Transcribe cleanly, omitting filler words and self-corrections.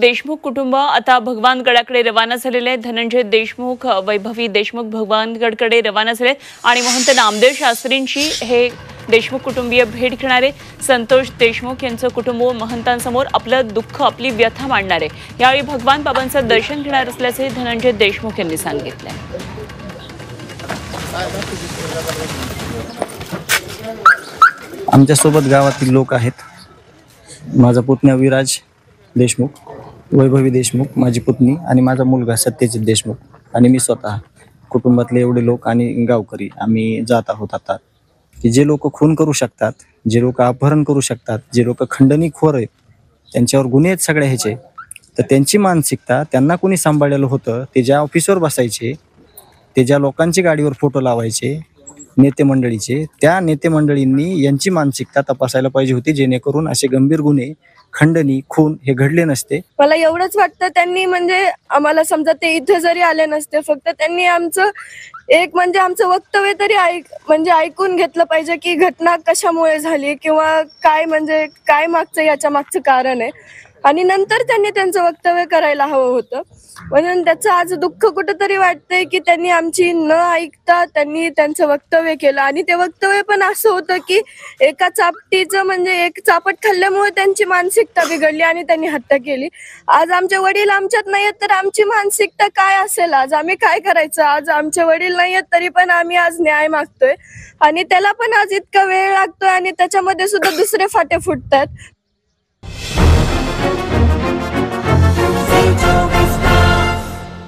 देशमुख कुटुंब आता भगवानगडाकडे रवाना झालेले आहे। धनंजय देशमुख, वैभवी देशमुख भगवानगडकडे रवाना झाले आणि महंत नामदेव शास्त्रींची हे देशमुख कुटुंबीय भेट घेणार आहे। संतोष देशमुख यांचं कुटुंब महंतांसमोर आपलं दुःख, आपली व्यथा मांडणार आहे। यावेळी भगवान बाबांचं दर्शन घेणार असल्याचे धनंजय देशमुख यांनी सांगितले। आमच्या सोबत गावातील लोक आहेत। माझा पुतण्या विराज देशमुख, वैभवी देशमुख माझी पुतणी आणि माझा मुलगा सत्यजित देशमुख आणि मी स्वतः, कुटुंबातले एवढे लोक आणि गावकरी आम्ही जात आहोत आता। की जे लोक खून करू शकतात, जे लोक अपहरण करू शकतात, जे लोक खंडणीखोर आहेत, त्यांच्यावर गुन्हे आहेत सगळ्या ह्याचे, तर त्यांची मानसिकता त्यांना कोणी सांभाळलेलं होतं, ते ज्या ऑफिसवर बसायचे, ते ज्या लोकांची गाडीवर फोटो लावायचे नेते मंडळीचे, त्या नेते मंडळींनी यांची मानसिकता तपासायला पाहिजे होती, जेणेकरून असे गंभीर गुन्हे, खंडणी, खून हे घडले नसते। मला एवढंच वाटतं त्यांनी म्हणजे आम्हाला समजा ते इथे जरी आले नसते, फक्त त्यांनी आमचं आमचं वक्तव्य तरी ऐकून घेतलं पाहिजे की घटना कशामुळे झाली किंवा काय मागचं याच्या मागचं कारण आहे, आणि नंतर त्यांनी त्यांचं वक्तव्य करायला हवं होतं। म्हणून त्याचं आज दुःख कुठंतरी वाटतंय की त्यांनी आमची न ऐकता त्यांनी त्यांचं वक्तव्य केलं, आणि ते वक्तव्य पण असं होतं की एका चापटीचं एक चापट खाल्ल्यामुळे त्यांची मानसिकता बिघडली आणि त्यांनी हत्या केली। आज आमचे वडील आमच्यात नाहीयेत, तर आमची मानसिकता काय असेल? आज आम्ही काय करायचं? आज आमचे वडील नाहीयेत तरी पण आम्ही आज न्याय मागतोय, आणि त्याला पण आज इतका वेळ लागतोय आणि त्याच्यामध्ये सुद्धा दुसरे फाटे फुटतात।